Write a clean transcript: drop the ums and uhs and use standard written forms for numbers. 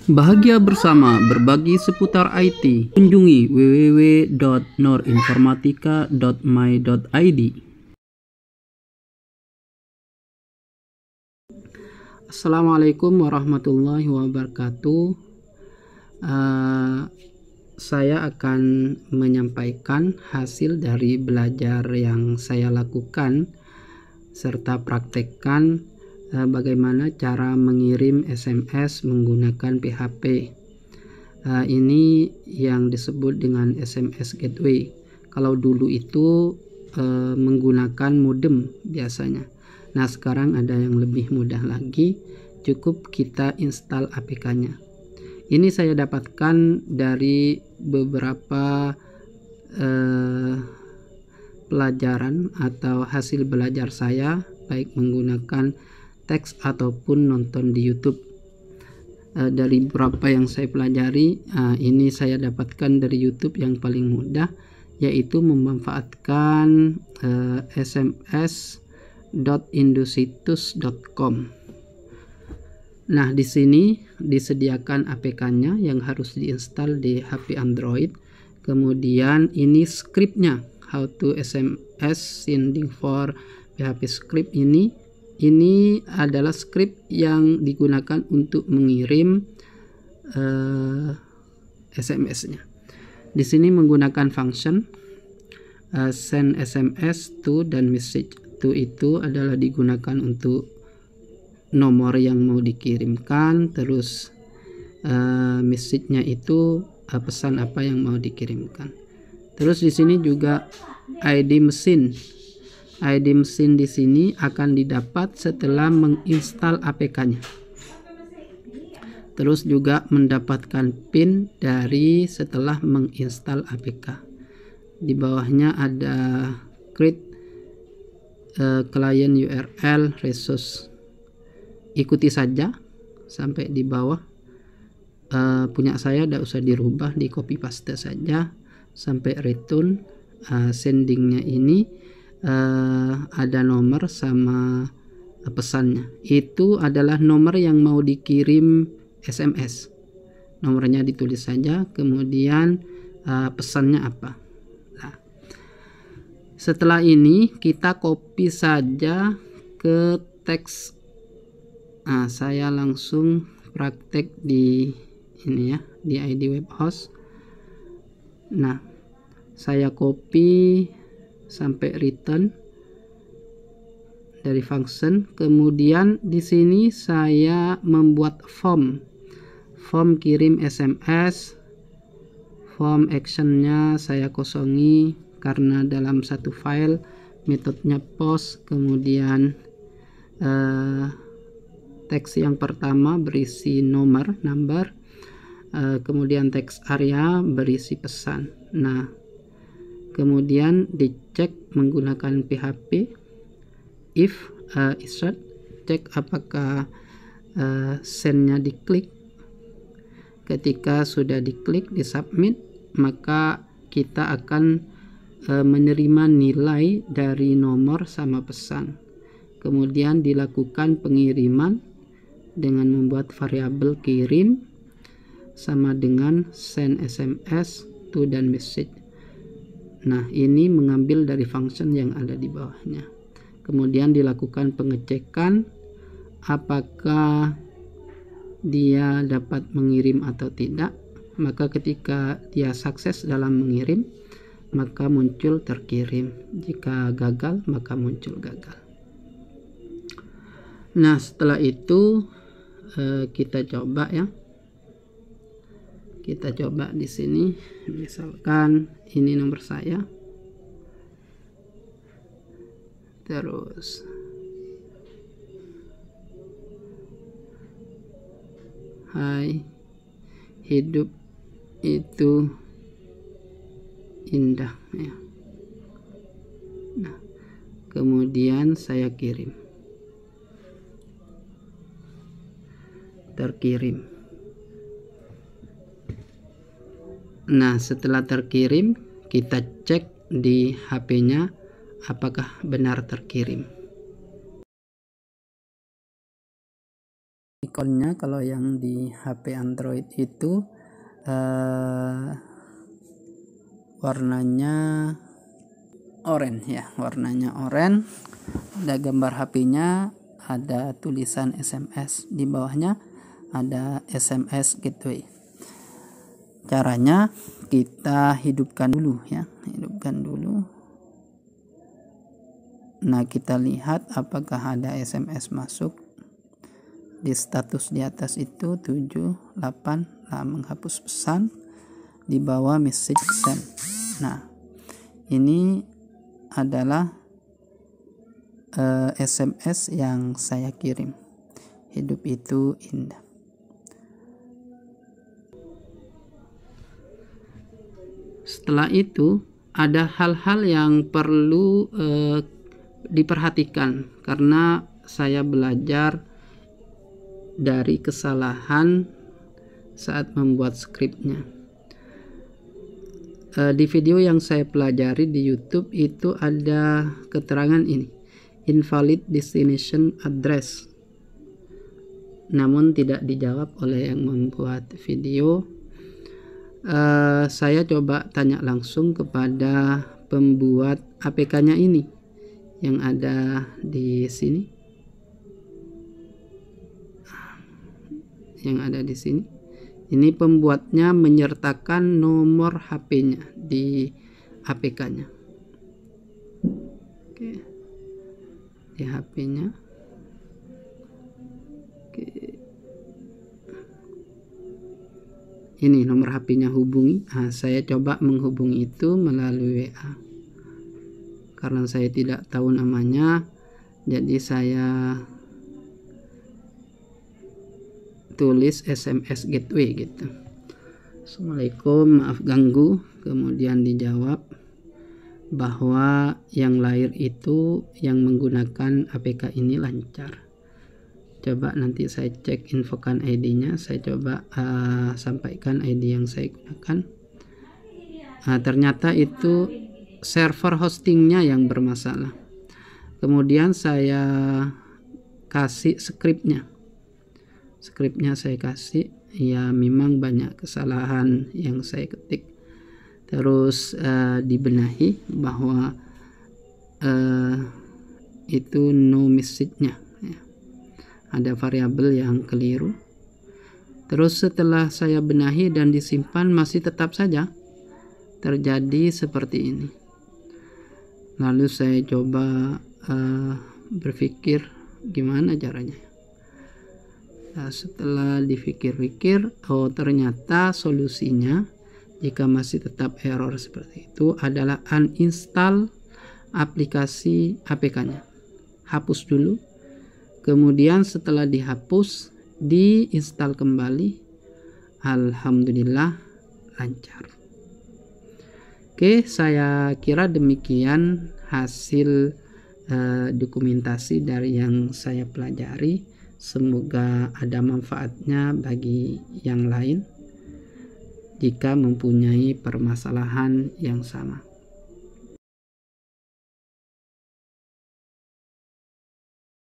Bahagia bersama, berbagi seputar IT. Kunjungi www.norinformatika.my.id. Assalamualaikum warahmatullahi wabarakatuh. Saya akan menyampaikan hasil dari belajar yang saya lakukan serta praktekkan bagaimana cara mengirim SMS menggunakan PHP. Ini yang disebut dengan SMS gateway. Kalau dulu itu menggunakan modem biasanya. Nah, sekarang ada yang lebih mudah lagi, cukup kita install APK-nya. Ini saya dapatkan dari beberapa pelajaran atau hasil belajar saya, baik menggunakan teks ataupun nonton di YouTube. Dari beberapa yang saya pelajari, ini saya dapatkan dari YouTube yang paling mudah, yaitu memanfaatkan sms.indositus.com. Nah, di sini disediakan APK-nya yang harus diinstal di HP Android. Kemudian ini scriptnya, how to SMS sending for PHP script. Ini adalah script yang digunakan untuk mengirim SMS-nya. Di sini menggunakan function send SMS to dan message to. Itu adalah digunakan untuk nomor yang mau dikirimkan, terus message-nya itu pesan apa yang mau dikirimkan. Terus di sini juga ID mesin. ID mesin di sini akan didapat setelah menginstal APK-nya. Terus juga mendapatkan PIN dari setelah menginstal APK. Di bawahnya ada create client URL resource. Ikuti saja sampai di bawah. Punya saya tidak usah dirubah, di copy paste saja sampai return. Sendingnya ini ada nomor sama pesannya. Itu adalah nomor yang mau dikirim SMS. Nomornya ditulis saja, kemudian pesannya apa. Nah, setelah ini kita copy saja ke teks. Nah, saya langsung praktek di ini ya, di ID web host. Nah, saya copy sampai return dari function. Kemudian di sini saya membuat form kirim SMS. Form actionnya saya kosongi karena dalam satu file metodenya post. Kemudian teks yang pertama berisi number, kemudian teks area berisi pesan. Nah, kemudian dicek menggunakan PHP if insert, cek apakah send-nya diklik. Ketika sudah diklik, di submit, maka kita akan menerima nilai dari nomor sama pesan. Kemudian dilakukan pengiriman dengan membuat variabel kirim sama dengan send SMS to dan message. Nah, ini mengambil dari function yang ada di bawahnya. Kemudian dilakukan pengecekan apakah dia dapat mengirim atau tidak. Maka ketika dia sukses dalam mengirim, maka muncul terkirim. Jika gagal, maka muncul gagal. Nah, setelah itu kita coba ya. Kita coba di sini, misalkan ini nomor saya. Terus hai, hidup itu indah ya. Nah, kemudian saya kirim. Terkirim. Nah, setelah terkirim, kita cek di HP-nya apakah benar terkirim. ikonnya. Kalau yang di HP Android itu warnanya oranye ya, warnanya oranye. Ada gambar HP-nya, ada tulisan SMS, di bawahnya ada SMS Gateway. Caranya kita hidupkan dulu ya, hidupkan dulu. Nah, kita lihat apakah ada SMS masuk. Di status di atas itu 7, 8, nah menghapus pesan, di bawah message send. Nah, ini adalah SMS yang saya kirim. Hidup itu indah. Setelah itu ada hal-hal yang perlu diperhatikan, karena saya belajar dari kesalahan saat membuat skripnya. Di video yang saya pelajari di YouTube itu ada keterangan ini, invalid destination address, namun tidak dijawab oleh yang membuat video. Saya coba tanya langsung kepada pembuat APK-nya ini yang ada di sini, yang ada di sini. Ini pembuatnya menyertakan nomor HP-nya di APK-nya. Oke, di HP-nya. Oke, ini nomor HP-nya, hubungi. Nah, saya coba menghubungi itu melalui WA. Karena saya tidak tahu namanya, jadi saya tulis SMS Gateway gitu. Assalamualaikum, maaf ganggu. Kemudian dijawab bahwa yang lahir itu yang menggunakan APK ini lancar. Coba nanti saya cek infokan ID-nya. Saya coba sampaikan ID yang saya gunakan. Ternyata itu server hostingnya yang bermasalah. Kemudian saya kasih skripnya. Skripnya saya kasih, ya memang banyak kesalahan yang saya ketik. Terus dibenahi bahwa itu no message-nya ya. Ada variabel yang keliru. Terus setelah saya benahi dan disimpan, masih tetap saja terjadi seperti ini. Lalu saya coba berpikir gimana caranya. Nah, setelah dipikir-pikir, oh ternyata solusinya jika masih tetap error seperti itu adalah uninstall aplikasi APK-nya. Hapus dulu. Kemudian setelah dihapus, diinstal kembali. Alhamdulillah lancar. Oke, saya kira demikian hasil dokumentasi dari yang saya pelajari. Semoga ada manfaatnya bagi yang lain jika mempunyai permasalahan yang sama.